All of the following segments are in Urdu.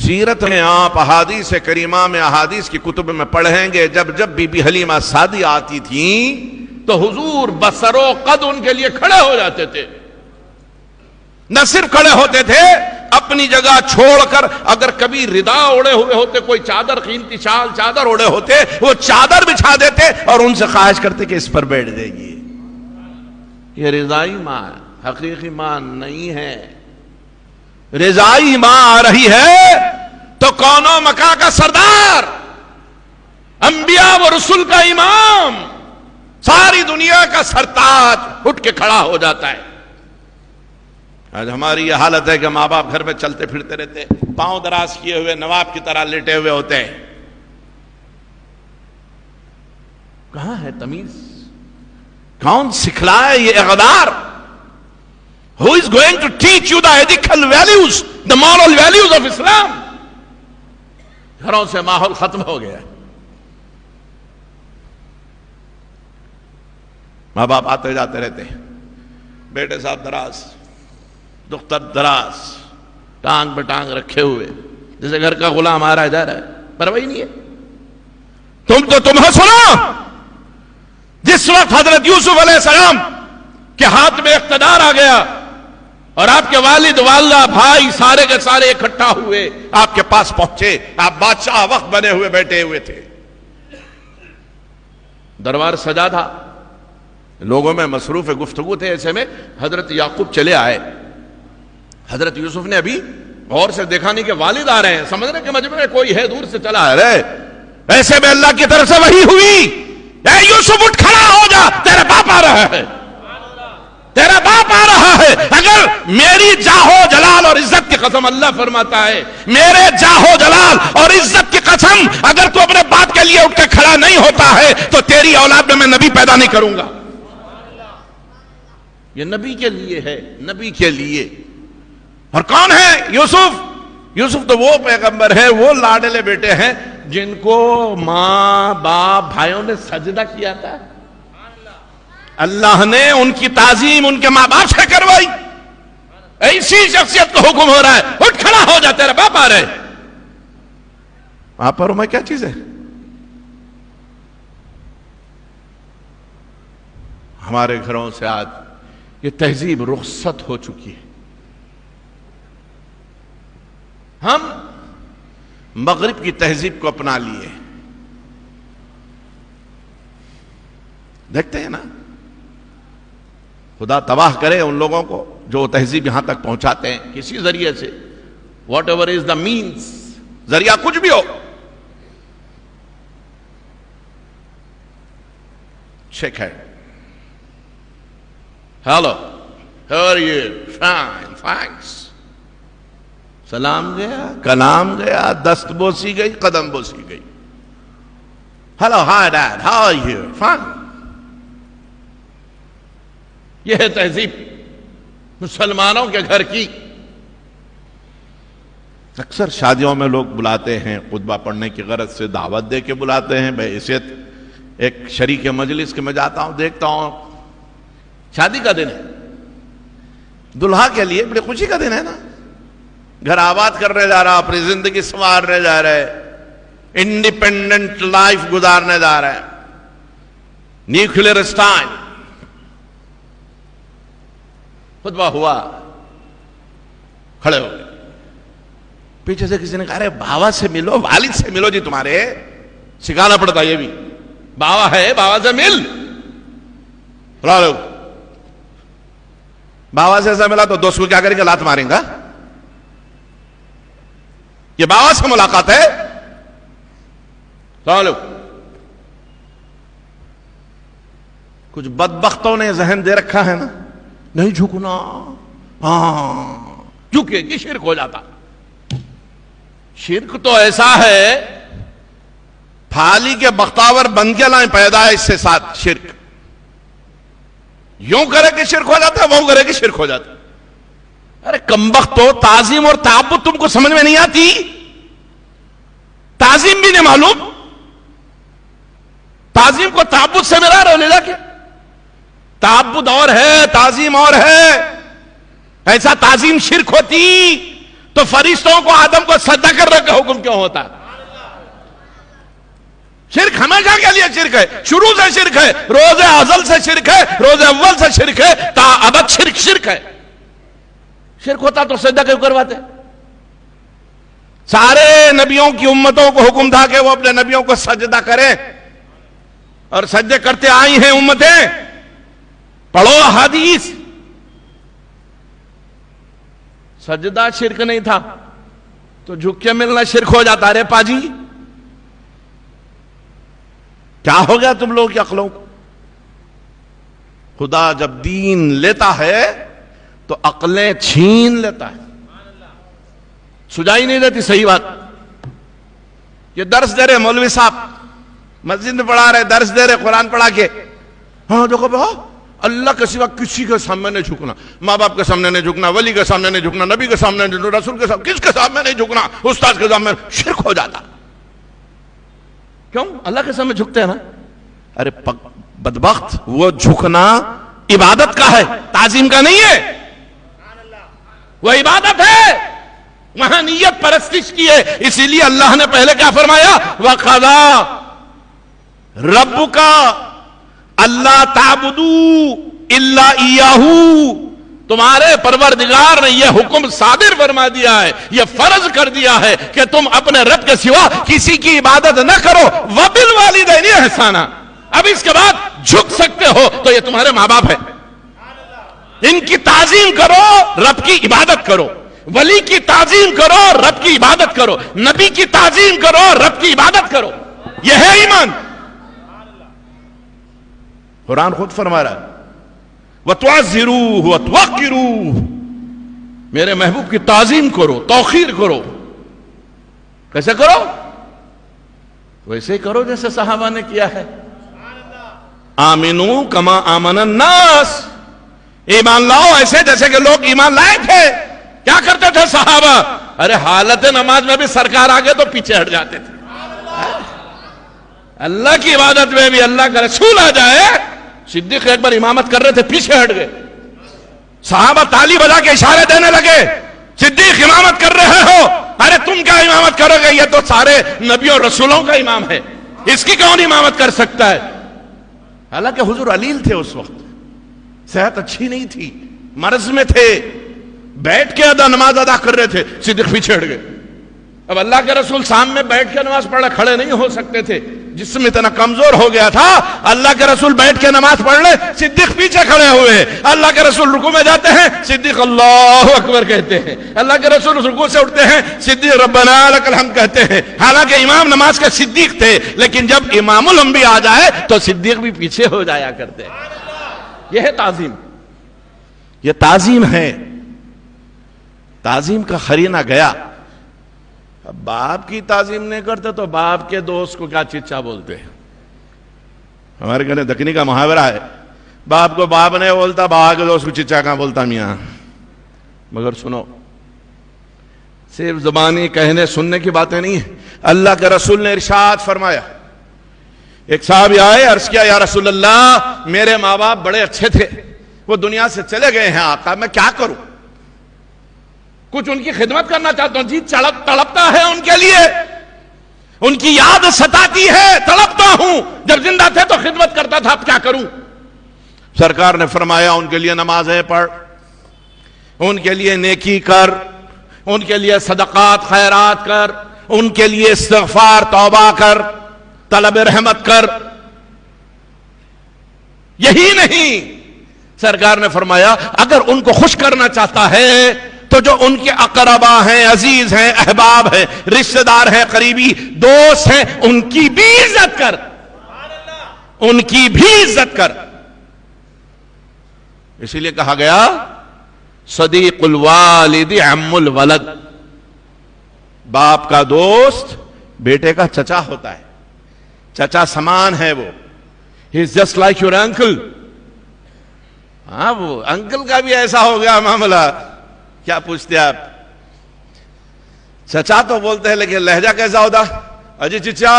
سیرت میں آپ احادیث کریمہ میں احادیث کی کتب میں پڑھیں گے، جب جب بی بی حلیمہ سعدیہ آتی تھیں تو حضور بسر و قد ان کے لیے کھڑے ہو جاتے تھے. نہ صرف کھڑے ہوتے تھے، اپنی جگہ چھوڑ کر اگر کبھی ردا اوڑے ہوئے ہوتے، کوئی چادر، قیمتی شال چادر اوڑے ہوتے، وہ چادر بچھا دیتے اور ان سے خواہش کرتے کہ اس پر بیٹھ جائیے. یہ رضائی ماں حقیقی ماں نہیں ہے. رضائی ماں آ رہی ہے تو کون و مکان کا سردار، انبیاء و رسول کا امام، ساری دنیا کا سرتاج اٹھ کے کھڑا ہو جاتا ہے. آج ہماری یہ حالت ہے کہ ماں باپ گھر میں چلتے پھرتے رہتے، پاؤں دراز کیے ہوئے نواب کی طرح لیٹے ہوئے ہوتے ہیں. کہاں ہے تمیز؟ کون سکھلائے یہ اقدار؟ Who is going to teach you the ethical values, the moral values of Islam? گھروں سے ماحول ختم ہو گیا. ماں باپ آتے جاتے رہتے ہیں، بیٹے صاحب دراز، دختر دراز، ٹانگ پہ ٹانگ رکھے ہوئے، جیسے گھر کا غلام آ رہا ہے جا رہا ہے، پرواہی نہیں ہے. تمہیں سنو، جس وقت حضرت یوسف علیہ السلام کے ہاتھ میں اقتدار آ گیا اور آپ کے والد، والدہ، بھائی سارے کے سارے اکٹھا ہوئے آپ کے پاس پہنچے، آپ بادشاہ وقت بنے ہوئے بیٹھے ہوئے تھے، دربار سجا تھا، لوگوں میں مصروف گفتگو تھے. ایسے میں حضرت یعقوب چلے آئے. حضرت یوسف نے ابھی غور سے دیکھا نہیں کہ والد آ رہے ہیں، سمجھ رہے کہ مجمع میں کوئی ہے، دور سے چلا آ رہے. ایسے میں اللہ کی طرف سے وحی ہوئی، اے یوسف اٹھ کھڑا ہو جا، تیرا باپ آ رہا ہے، تیرا باپ آ رہا ہے. اگر میری جاہو جلال اور عزت کی قسم، اللہ فرماتا ہے میرے جاہو جلال اور عزت کی قسم، اگر تو اپنے باپ کے لیے اٹھ کے کھڑا نہیں ہوتا ہے تو تیری اولاد میں نبی پیدا نہیں کروں گا. یہ نبی کے لیے ہے، نبی کے لیے. اور کون ہے یوسف؟ یوسف تو وہ پیغمبر ہے، وہ لاڈلے بیٹے ہیں جن کو ماں باپ بھائیوں نے سجدہ کیا تھا. اللہ نے ان کی تعظیم ان کے ماں باپ سے کروائی. ایسی شخصیت کو حکم ہو رہا ہے اٹھ کھڑا ہو جا، تیرا باپ آ رہے. آپ پر میں کیا چیز ہے؟ ہمارے گھروں سے آج یہ تہذیب رخصت ہو چکی ہے. ہم مغرب کی تہذیب کو اپنا لیے. دیکھتے ہیں نا، خدا تباہ کرے ان لوگوں کو جو تہذیب یہاں تک پہنچاتے ہیں کسی ذریعے سے، whatever is the means, ذریعہ کچھ بھی ہو. Shake hand, hello, how are you, fine, thanks. سلام گیا، کلام گیا، دست بوسی گئی، قدم بوسی گئی. Hello, hi dad, how are you, fine. یہ ہے تہذیب مسلمانوں کے گھر کی. اکثر شادیوں میں لوگ بلاتے ہیں، خطبہ پڑھنے کی غرض سے دعوت دے کے بلاتے ہیں بحیثیت ایک شریک مجلس کے. میں جاتا ہوں، دیکھتا ہوں شادی کا دن ہے، دلہا کے لیے بڑی خوشی کا دن ہے نا، گھر آباد کرنے جا رہا، اپنی زندگی سنوارنے جا رہے، انڈیپینڈنٹ لائف گزارنے جا رہے ہیں. نیوکلیر اسٹائل خطبہ ہوا، کھڑے ہو گئے. پیچھے سے کسی نے کہا ارے بابا سے ملو، والد سے ملو. جی تمہارے سکھانا پڑتا یہ بھی، بابا ہے بابا سے مل. بابا سے ایسا ملا تو دوست کو کیا کریں گے؟ لات ماریں گا. یہ بابا سے ملاقات ہے. کچھ بدبختوں نے ذہن دے رکھا ہے نا، نہیں جھکنا، ہاں جھکے کہ شرک ہو جاتا. شرک تو ایسا ہے پھالی کے بختاور بن کے لائیں پیدا ہے، اس سے ساتھ شرک. یوں کرے کہ شرک ہو جاتا ہے، وہ کرے کہ شرک ہو جاتا ہے. ارے کمبختو، تعظیم اور تعبد تم کو سمجھ میں نہیں آتی؟ تعظیم بھی نہیں معلوم، تعظیم کو تعبد سے ملا رہے لے کے. تعبد اور ہے، تعظیم اور ہے. ایسا تعظیم شرک ہوتی تو فرشتوں کو آدم کو سجدہ کرنے کا حکم کیوں ہوتا ہے؟ شرک ہمیشہ کے لیے شرک ہے، شروع سے شرک ہے، روز ازل سے شرک ہے، روز اول سے شرک ہے، تا ابد شرک ہے۔ شرک ہوتا تو سجدہ کیوں کرواتے؟ سارے نبیوں کی امتوں کو حکم تھا کہ وہ اپنے نبیوں کو سجدہ کریں، اور سجدے کرتے آئی ہیں امتیں۔ پڑھو حدیث، سجدہ شرک نہیں تھا تو جھک کے ملنا شرک ہو جاتا۔ رے پاجی کیا ہو گیا تم لوگوں کی عقلوں کو؟ خدا جب دین لیتا ہے تو عقلیں چھین لیتا ہے، سجائی نہیں دیتی۔ صحیح بات، یہ درس دے رہے مولوی صاحب، مسجد میں پڑھا رہے، درس دے رہے، قرآن پڑھا کے، ہاں دیکھو بہت اللہ کے سوا کسی کے سامنے نہیں جھکنا، ماں باپ کے سامنے نہیں جھکنا، ولی کے سامنے نہیں جھکنا، نبی کے سامنے نہیں جھکنا، رسول کے سامنے، کس کے سامنے نہیں جھکنا، استاد کے سامنے۔ شرک ہو جاتا۔ کیوں؟ اللہ کے سامنے جھکتے ہیں نا۔ ارے بدبخت، وہ جھکنا عبادت کا ہے، تعظیم کا نہیں ہے۔ وہ عبادت ہے، وہاں نیت پرستش کی ہے۔ اسی لیے اللہ نے پہلے کیا فرمایا؟ وَقَضَىٰ رَبُّكَ اللہ تعبدوا الا ایاہو، تمہارے پروردگار نے یہ حکم صادر فرما دیا ہے، یہ فرض کر دیا ہے کہ تم اپنے رب کے سوا کسی کی عبادت نہ کرو۔ وَبِالْوَالِدَيْنِ احسانا، اب اس کے بعد جھک سکتے ہو تو یہ تمہارے ماں باپ ہیں، ان کی تعظیم کرو، رب کی عبادت کرو۔ ولی کی تعظیم کرو، رب کی عبادت کرو۔ نبی کی تعظیم کرو، رب کی عبادت کرو۔ یہ ہے ایمان۔ قرآن خود فرما رہا ہے وَتُعَزِّرُوهُ وَتُوَقِّرُوهُ، میرے محبوب کی تعظیم کرو، توقیر کرو۔ کیسے کرو؟ ویسے کرو جیسے صحابہ نے کیا ہے۔ آمنو کما آمن الناس، ایمان لاؤ ایسے جیسے کہ لوگ ایمان لائے تھے۔ کیا کرتے تھے صحابہ؟ ارے حالت نماز میں بھی سرکار آگے تو پیچھے ہٹ جاتے تھے۔ اللہ کی عبادت میں بھی اللہ کا رسول آ جائے، صدیق ایک بار امامت کر رہے تھے، پیچھے ہٹ گئے۔ صحابہ تالی بجا کے اشارے دینے لگے، صدیق امامت کر رہے ہو، ارے تم کیا امامت کرو گے؟ یہ تو سارے نبیوں رسولوں کا امام ہے، اس کی کون امامت کر سکتا ہے؟ حالانکہ حضور علیل تھے، اس وقت صحت اچھی نہیں تھی، مرض میں تھے، بیٹھ کے نماز ادا کر رہے تھے، صدیق پیچھے ہٹ گئے۔ اب اللہ کے رسول سامنے بیٹھ کے نماز پڑھ رہے، کھڑے نہیں ہو سکتے تھے، جسم اتنا کمزور ہو گیا تھا۔ اللہ کے رسول بیٹھ کے نماز پڑھ لے، صدیق پیچھے کھڑے ہوئے۔ اللہ کے رسول رکوع میں جاتے ہیں، صدیق اللہ اکبر کہتے ہیں۔ اللہ کے رسول رکوع سے اٹھتے ہیں، صدیق ربنا لک الحمد کہتے ہیں۔ حالانکہ امام نماز کے صدیق تھے، لیکن جب امام الانبیاء آ جائے تو صدیق بھی پیچھے ہو جایا کرتے ہیں۔ یہ ہے تعظیم، یہ تعظیم ہے۔ تعظیم کا قرینہ گیا۔ اب باپ کی تعظیم نہیں کرتے تو باپ کے دوست کو کیا چچا بولتے ہیں؟ ہمارے گھر دکنی کا محاورہ ہے، باپ کو باپ نہیں بولتا، باپ کے دوست کو چچا کہاں بولتا میاں۔ مگر سنو، صرف زبانی کہنے سننے کی باتیں نہیں ہیں۔ اللہ کے رسول نے ارشاد فرمایا، ایک صحابی آئے، عرض کیا یا رسول اللہ میرے ماں باپ بڑے اچھے تھے، وہ دنیا سے چلے گئے ہیں آقا، میں کیا کروں؟ کچھ ان کی خدمت کرنا چاہتا ہوں۔ جی تڑپتا ہے ان کے لیے، ان کی یاد ستاتی ہے، تڑپتا ہوں، جب زندہ تھے تو خدمت کرتا تھا، اب کیا کروں؟ سرکار نے فرمایا ان کے لیے نمازیں پڑھ، ان کے لیے نیکی کر، ان کے لیے صدقات خیرات کر، ان کے لیے استغفار توبہ کر، طلب رحمت کر۔ یہی نہیں، سرکار نے فرمایا اگر ان کو خوش کرنا چاہتا ہے تو جو ان کے اقربا ہیں، عزیز ہیں، احباب ہیں، رشتہ دار ہیں، قریبی دوست ہیں، ان کی بھی عزت کر، ان کی بھی عزت کر۔ اسی لیے کہا گیا صدیق الوالد عم الولد، باپ کا دوست بیٹے کا چچا ہوتا ہے، چچا سمان ہے وہ، he is just like your uncle۔ ہاں وہ انکل کا بھی ایسا ہو گیا معاملہ، کیا پوچھتے آپ؟ چچا تو بولتے ہیں لیکن لہجہ کیسا ہوتا؟ اجی چچا،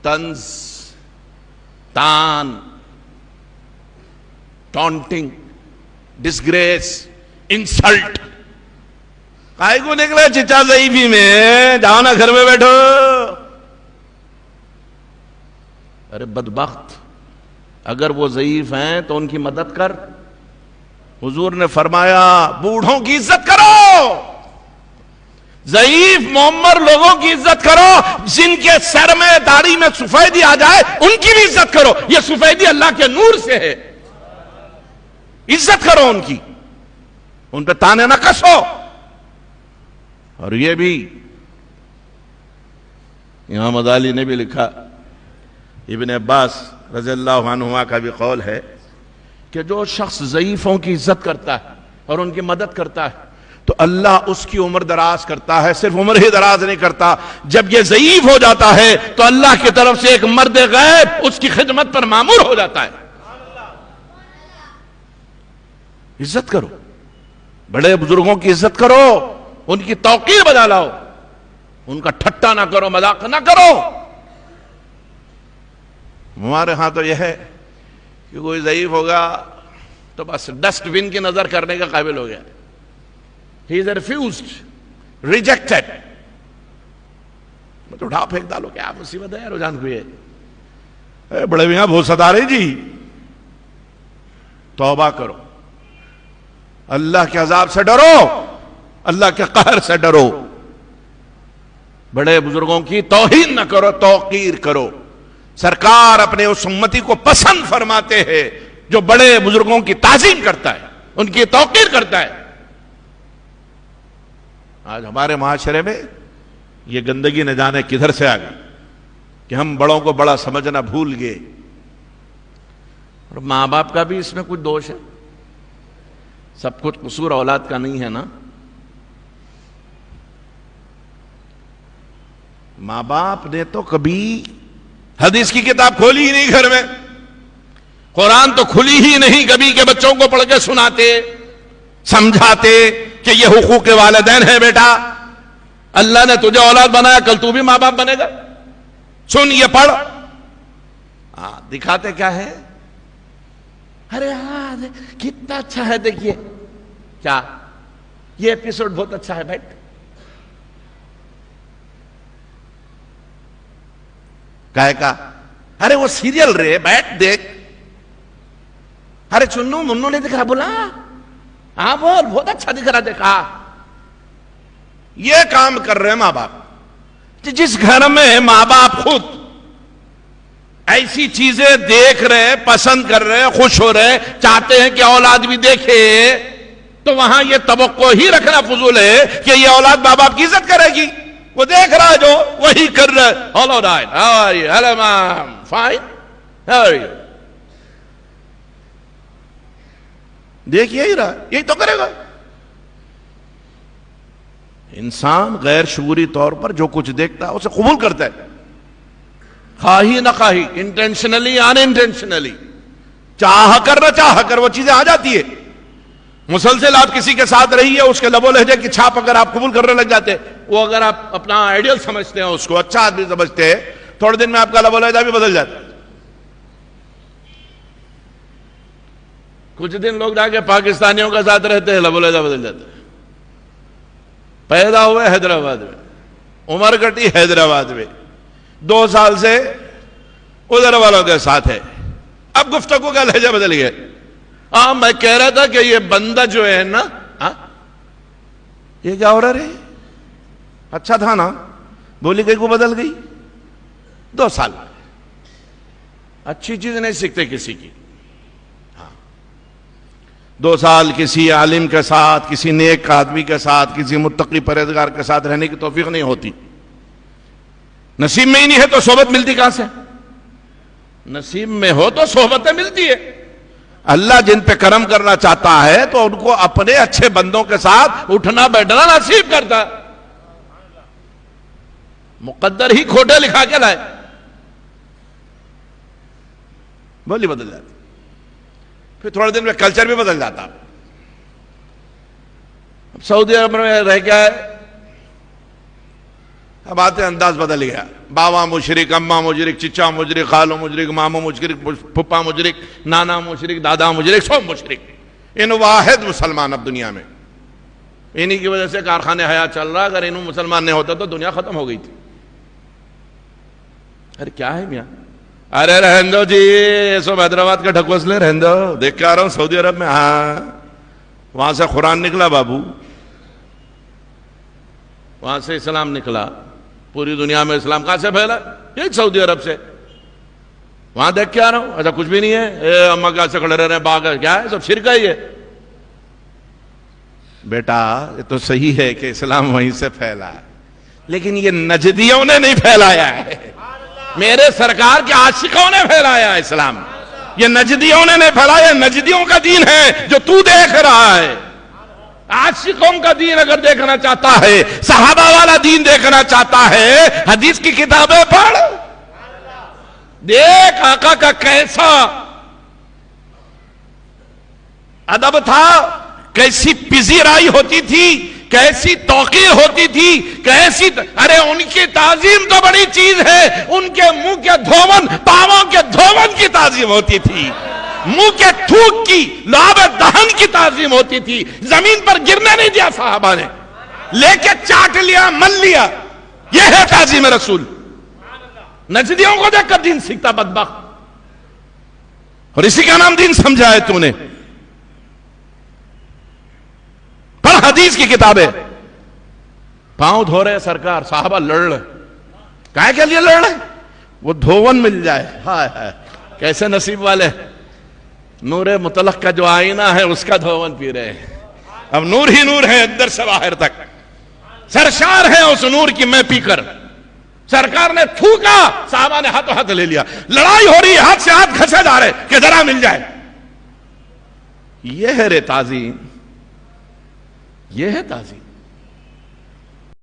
طنز، تان، ٹونٹنگ، ڈسگریس، انسلٹ، کائی کو نکلے چچا ضعیفی میں، جاؤ نا گھر میں بیٹھو. ارے بدبخت، اگر وہ ضعیف ہیں تو ان کی مدد کر. حضور نے فرمایا بوڑھوں کی عزت کرو، ضعیف معمر لوگوں کی عزت کرو، جن کے سر میں داڑھی میں سفیدی آ جائے ان کی بھی عزت کرو. یہ سفیدی اللہ کے نور سے ہے، عزت کرو ان کی، ان پہ تانے نہ کسو. اور یہ بھی امام غزالی نے بھی لکھا، ابن عباس رضی اللہ عنہما کا بھی قول ہے کہ جو شخص ضعیفوں کی عزت کرتا ہے اور ان کی مدد کرتا ہے تو اللہ اس کی عمر دراز کرتا ہے. صرف عمر ہی دراز نہیں کرتا، جب یہ ضعیف ہو جاتا ہے تو اللہ کی طرف سے ایک مرد غیب اس کی خدمت پر مامور ہو جاتا ہے. عزت کرو، بڑے بزرگوں کی عزت کرو، ان کی توقیر بجا لاؤ، ان کا ٹھٹا نہ کرو، مذاق نہ کرو. ہمارے ہاں تو یہ ہے کہ کوئی ضعیف ہوگا تو بس ڈسٹ بن کی نظر کرنے کا قابل ہو گیا. He is refused, rejected. تو اٹھا پھینک ڈالو، کیا مصیبت ہے رجحان کو. یہ بڑے میاں بہت ستا رہے جی. توبہ کرو، اللہ کے عذاب سے ڈرو، اللہ کے قہر سے ڈرو. بڑے بزرگوں کی توہین نہ کرو، توقیر کرو. سرکار اپنے اس امتی کو پسند فرماتے ہیں جو بڑے بزرگوں کی تعظیم کرتا ہے، ان کی توقیر کرتا ہے. آج ہمارے معاشرے میں یہ گندگی نہ جانے کدھر سے آ گئی کہ ہم بڑوں کو بڑا سمجھنا بھول گئے. اور ماں باپ کا بھی اس میں کچھ دوش ہے، سب کچھ قصور اولاد کا نہیں ہے نا. ماں باپ نے تو کبھی حدیث کی کتاب کھولی ہی نہیں گھر میں، قرآن تو کھلی ہی نہیں کبھی کہ بچوں کو پڑھ کے سناتے، سمجھاتے کہ یہ حقوق والدین ہے. بیٹا اللہ نے تجھے اولاد بنایا، کل تو بھی ماں باپ بنے گا، سن یہ پڑھ. دکھاتے کیا ہے؟ ارے ہاں کتنا اچھا ہے، دیکھیے کیا یہ ایپیسوڈ بہت اچھا ہے، بیٹھ. کہے کا ارے وہ سیریل رے، بیٹھ دیکھ. ارے چنو منو نے دکھا، بولا ہاں بول بہت اچھا دکھ رہا، دیکھا. یہ کام کر رہے ماں باپ. جس گھر میں ماں باپ خود ایسی چیزیں دیکھ رہے، پسند کر رہے، خوش ہو رہے، چاہتے ہیں کہ اولاد بھی دیکھے، تو وہاں یہ توقع ہی رکھنا فضول ہے کہ یہ اولاد ماں باپ کی عزت کرے گی. وہ دیکھ رہا ہے جو وہی کر رہا ہے. Hello Dad, how are you? Hello Mom, fine? How are you? دیکھ یہی رہا، یہی تو کرے گا. انسان غیر شعوری طور پر جو کچھ دیکھتا ہے اسے قبول کرتا ہے، خواہی نہ خواہی، انٹینشنلی ان انٹینشنلی، چاہ کر نہ چاہ کر وہ چیزیں آ جاتی ہے. مسلسل آپ کسی کے ساتھ رہی ہے، اس کے لب و لہجے کی چھاپ اگر آپ قبول کرنے لگ جاتے، وہ اگر آپ اپنا آئیڈیل سمجھتے ہیں، اس کو اچھا آدمی سمجھتے ہیں، تھوڑے دن میں آپ کا لب و لہجہ بھی بدل جاتا ہے. کچھ دن لوگ جا کے پاکستانیوں کے ساتھ رہتے ہیں، لب و لہجہ بدل جاتا ہے. پیدا ہوئے حیدرآباد میں، عمر کٹی حیدرآباد میں، 2 سال سے ادھر والوں کے ساتھ ہے، اب گفتگو کا لہجہ بدل گیا. میں کہہ رہا تھا کہ یہ بندہ جو ہے نا، یہ کیا ہو رہا رہے، اچھا تھا نا، بولی گئی کو بدل گئی. 2 سال اچھی چیز نہیں سیکھتے کسی کی. 2 سال کسی عالم کے ساتھ، کسی نیک آدمی کے ساتھ، کسی متقی پرہیزگار کے ساتھ رہنے کی توفیق نہیں ہوتی. نصیب میں ہی نہیں ہے تو صحبت ملتی کہاں سے؟ نصیب میں ہو تو صحبتیں ملتی ہے. اللہ جن پہ کرم کرنا چاہتا ہے تو ان کو اپنے اچھے بندوں کے ساتھ اٹھنا بیٹھنا نصیب کرتا ہے. مقدر ہی کھوٹے لکھا کے لائے، بولی بدل جاتی، پھر تھوڑے دن میں کلچر بھی بدل جاتا. اب سعودی عرب میں رہ کے آئے، اب آتے انداز بدل گیا. باوا مشرک، اماں مشرک، چچا مشرک، خالو مشرک، مامو مشرک، پھپا مشرک، نانا مشرک، دادا مشرک، سب مشرک. ان واحد مسلمان اب دنیا میں، انہی کی وجہ سے کارخانے حیات چل رہا. اگر انہوں مسلمان نہیں ہوتا تو دنیا ختم ہو گئی تھی. ارے کیا ہے میاں؟ ارے رہن دو جی، سب حیدرآباد کا ڈھکوس لے، رہن دو. دیکھ کے آ رہا ہوں سعودی عرب میں، ہاں وہاں سے قرآن نکلا بابو، وہاں سے اسلام نکلا. پوری دنیا میں اسلام کہاں سے پھیلا؟ یہ سعودی عرب سے. وہاں دیکھ کے آ رہا ہوں، ایسا کچھ بھی نہیں ہے. اے اما کہاں سے کھڑے رہ رہے ہیں، باغ ہے، کیا ہے؟ سب شرک ہے. یہ بیٹا یہ تو صحیح ہے کہ اسلام وہیں سے پھیلا ہے، لیکن یہ نجدیوں نے نہیں پھیلایا ہے، میرے سرکار کے عاشقوں نے پھیلایا ہے اسلام. یہ نجدیوں نے نہیں پھیلایا. نجدیوں کا دین ہے جو تو دیکھ رہا ہے. عاشقوں کا دین اگر دیکھنا چاہتا ہے، صحابہ والا دین دیکھنا چاہتا ہے، حدیث کی کتابیں پڑھ. دیکھ آقا کا کیسا ادب تھا، کیسی پذیرائی ہوتی تھی، کیسی توقیر ہوتی تھی، کیسی ارے ان کی تعظیم تو بڑی چیز ہے. ان کے منہ کے دھون، پاؤں کے دھون کی تعظیم ہوتی تھی، منہ کے تھوک کی، لعاب دہن کی تعظیم ہوتی تھی. زمین پر گرنے نہیں دیا صحابہ نے، لے کے چاٹ لیا، مل لیا. یہ ہے تعظیم رسول. نجدیوں کو دیکھ کر دین سیکھتا بدبخت، اور اسی کا نام دین سمجھا ہے تو نے. پڑھ حدیث کی کتابیں. پاؤں دھو رہے سرکار، صحابہ لڑ رہے. کائے کے لیے لڑ رہے؟ وہ دھون مل جائے. ہائے ہائے کیسے نصیب والے. نور مطلق کا جو آئینہ ہے اس کا دھون پی رہے ہیں. اب نور ہی نور ہے اندر سے باہر تک. سرشار ہے اس نور کی میں پی کر. سرکار نے تھوکا، صحابہ نے ہاتھوں ہاتھ لے لیا. لڑائی ہو رہی ہے، ہاتھ سے ہاتھ گھسے جا رہے کہ ذرا مل جائے. یہ ہے رے تعظیم، یہ ہے تعظیم.